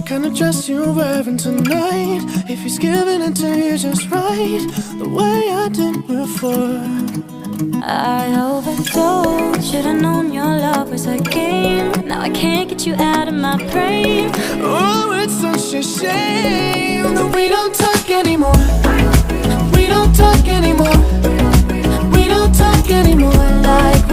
kind of dress you're wearing tonight. If he's giving it to you just right, the way I did before. I overdosed. Should've known your love was a game. Now I can't get you out of my brain. Oh, it's such a shame that we don't talk anymore. We don't talk anymore. We don't talk anymore like